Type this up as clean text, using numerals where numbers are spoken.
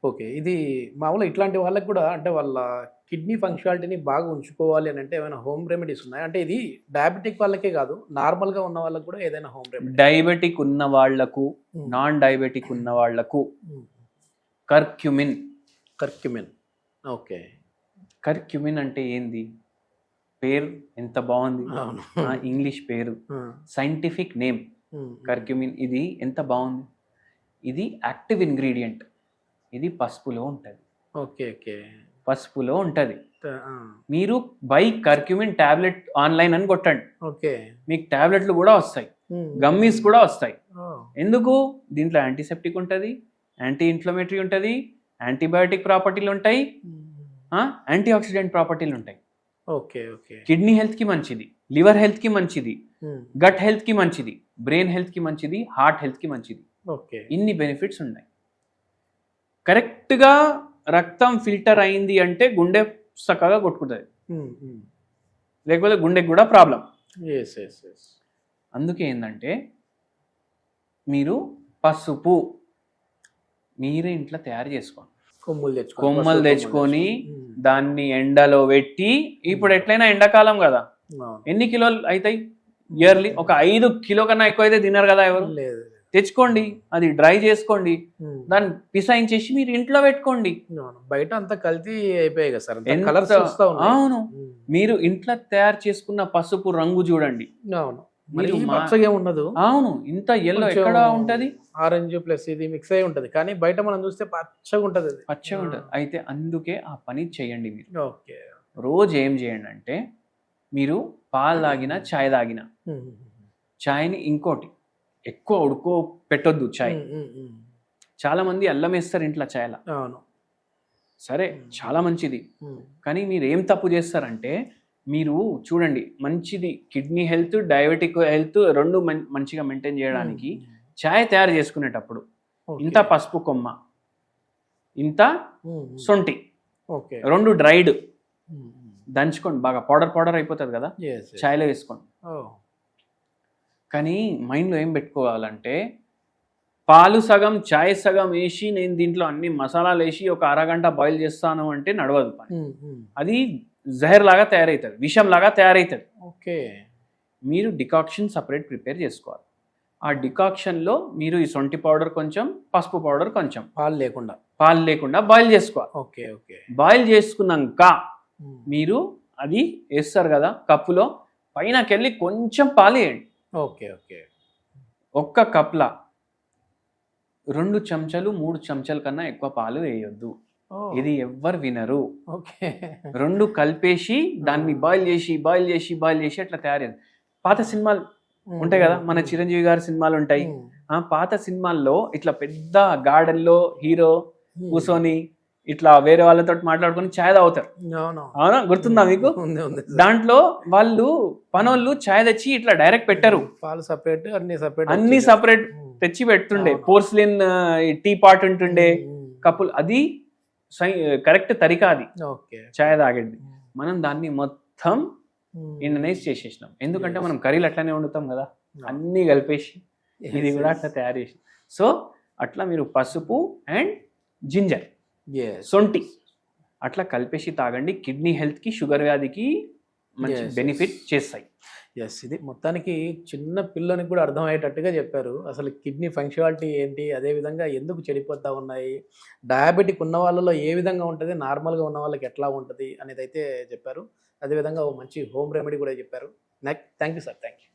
Okay. ఇది మామూలుగా ఇట్లాంటి వాళ్ళకి కూడా అంటే వాళ్ళ కిడ్నీ ఫంక్షనాలిటీని బాగా ఉంచుకోవాలి అని అంటే ఏమైనా హోమ్ రెమెడీస్ ఉన్నాయా? అంటే ఇది డయాబెటిక్ వాళ్ళకే కాదు, నార్మల్‌గా ఉన్న వాళ్ళకి కూడా ఏదైనా హోమ్ రెమెడీ? డయాబెటిక్ ఉన్న వాళ్లకు, హ్మ్. నాన్ డయాబెటిక్ ఉన్న వాళ్లకు హ్మ్. కర్క్యూమిన్. కర్క్యూమిన్. ఓకే. కర్క్యూమిన్ అంటే ఏంది? పేరు ఎంత బాగుంది. అవును. ఇంగ్లీష్ పేరు, సైంటిఫిక్ నేమ్ కర్క్యూమిన్. ఇది ఎంత బాగుంది. ఇది యాక్టివ్ ఇంగ్రీడియంట్. ఇది పసుపులో ఉంటుంది. ఓకే. ఓకే. పసుపులో ఉంటుంది. మీరు బై కర్క్యూమిన్ టాబ్లెట్ ఆన్లైన్ అని కొట్టండి. ఓకే. మీకు టాబ్లెట్లు కూడా వస్తాయి, గమ్మీస్ కూడా వస్తాయి. ఎందుకు? దీంట్లో యాంటీసెప్టిక్ ఉంటుంది, యాంటీ ఇన్ఫ్లమేటరీ ఉంటుంది, యాంటీబయాటిక్ ప్రాపర్టీలు ఉంటాయి, యాంటీ ఆక్సిడెంట్ ప్రాపర్టీలు ఉంటాయి. ఓకే. ఓకే. కిడ్నీ హెల్త్కి మంచిది, లివర్ హెల్త్కి మంచిది, గట్ హెల్త్కి మంచిది, బ్రెయిన్ హెల్త్కి మంచిది, హార్ట్ హెల్త్కి మంచిది. ఓకే. ఇన్ని బెనిఫిట్స్ ఉన్నాయి. కరెక్ట్గా రక్తం ఫిల్టర్ అయింది అంటే గుండె చక్కగా కొట్టుకుంటుంది, లేకపోతే గుండెకి కూడా ప్రాబ్లం. అందుకే ఏంటంటే మీరు పసుపు మీరే ఇంట్లో తయారు చేసుకోండి. కొమ్మలు తెచ్చుకొని దాన్ని ఎండలో పెట్టి, ఇప్పుడు ఎట్లయినా ఎండాకాలం కదా, ఎన్ని కిలోలు అవుతాయి ఇయర్లీ? ఒక 5 కిలో కన్నా ఎక్కువ అయితే తినరు కదా ఎవరు. తెచ్చుకోండి, అది డ్రై చేసుకోండి, దాన్ని పిసాయించేసి మీరు ఇంట్లో పెట్టుకోండి. బయట అంతా కల్తీ అయిపోయాయి కదా సార్, అవును. మీరు ఇంట్లో తయారు చేసుకున్న పసుపు రంగు చూడండి. అవును, పచ్చగా ఉండదు. అవును, ఇంత ఎల్లో ఎక్కడ ఉంటది, ఆరెంజ్ ప్లస్ ఇది మిక్స్ అయి ఉంటది, కానీ బయట మనం చూస్తే పచ్చగా ఉంటది. పచ్చగా ఉంటది. అయితే అందుకే ఆ పని చేయండి మీరు. ఓకే. రోజు ఏం చేయండి అంటే, మీరు పాలు తాగినా చాయ్ తాగినా, చాయ్ని ఇంకోటి ఎక్కువ ఉడుకో పెట్టొద్దు. చాయ్ చాలా మంది అల్లం వేస్తారు ఇంట్లో చాయ్లా. అవును, సరే, చాలా మంచిది. కానీ మీరు ఏం తప్పు చేస్తారంటే, మీరు చూడండి, మంచిది కిడ్నీ హెల్త్, డయాబెటిక్ హెల్త్ రెండు మంచిగా మెయింటైన్ చేయడానికి చాయ్ తయారు చేసుకునేటప్పుడు ఇంత పసుపు కొమ్మ, ఇంత సొంటి, రెండు డ్రైడ్ దంచుకోండి, బాగా పౌడర్ అయిపోతుంది కదా, చాయ్లో వేసుకోండి. కానీ మైండ్లో ఏం పెట్టుకోవాలంటే, పాలు సగం చాయ్ సగం వేసి నేను దీంట్లో అన్ని మసాలాలు వేసి ఒక అరగంట బాయిల్ చేస్తాను అంటే నడవదు పని. అది జహర్ లాగా తయారవుతుంది, విషం లాగా తయారవుతుంది. ఓకే. మీరు డికాక్షన్ సపరేట్ ప్రిపేర్ చేసుకోవాలి. ఆ డికాక్షన్లో మీరు ఈ సొంటి పౌడర్ కొంచెం, పసుపు పౌడర్ కొంచెం, పాలు లేకుండా బాయిల్ చేసుకోవాలి. ఓకే. ఓకే. బాయిల్ చేసుకున్నాక మీరు అది వేస్తారు కదా కప్పులో, పైనకెళ్ళి కొంచెం పాలు వేయండి. ఓకే. ఓకే. ఒక్క కప్లా 2 చెంచాలు 3 చెంచాల కన్నా ఎక్కువ పాలు వేయొద్దు. ఇది ఎవ్వరు వినరు. ఓకే. 2 కలిపేసి దాన్ని బాయిల్ చేసి అట్లా తయారయ్యేది. పాత సినిమాలు ఉంటాయి కదా, మన చిరంజీవి గారి సినిమాలు ఉంటాయి. పాత సినిమాల్లో ఇట్లా పెద్ద గార్డెన్లో హీరో కూర్చొని ఇట్లా వేరే వాళ్ళతో మాట్లాడుకొని ఛాయ్ తాగుతారు. అవునా, గుర్తుందా మీకు? దాంట్లో వాళ్ళు పనోళ్ళు ఛాయ్ తెచ్చి ఇట్లా డైరెక్ట్ పెట్టారు, పాలు సపరేట్, అన్ని సపరేట్ తెచ్చి పెడుతుండే. పోర్సిలిన్ టీ పాట్ ఉంటుండే, కప్పులు. అది కరెక్ట్ తరికా, అది ఛాయ్ తాగండి. మనం దాన్ని మొత్తం ఇండనైజ్ చేసేసినాం. ఎందుకంటే మనం కర్రీలు అట్లానే వండుతాం కదా, అన్నీ కలిపేసి ఇది కూడా అట్లా తయారు చేసి. సో అట్లా మీరు పసుపు అండ్ జింజర్, సొంటి అట్లా కలిపేసి తాగండి. కిడ్నీ హెల్త్కి, షుగర్ వ్యాధికి మంచి బెనిఫిట్ చేస్తాయి. ఇది మొత్తానికి చిన్న పిల్లనికి కూడా అర్థమయ్యేటట్టుగా చెప్పారు. అసలు కిడ్నీ ఫంక్షనాలిటీ ఏంటి, అదేవిధంగా ఎందుకు చెడిపోతూ ఉన్నాయి, డయాబెటిక్ ఉన్న వాళ్ళలో ఏ విధంగా ఉంటుంది, నార్మల్గా ఉన్న వాళ్ళకి ఎట్లా ఉంటుంది అనేది అయితే చెప్పారు. అదేవిధంగా మంచి హోమ్ రెమెడీ కూడా చెప్పారు. Thank you sir. Thank you.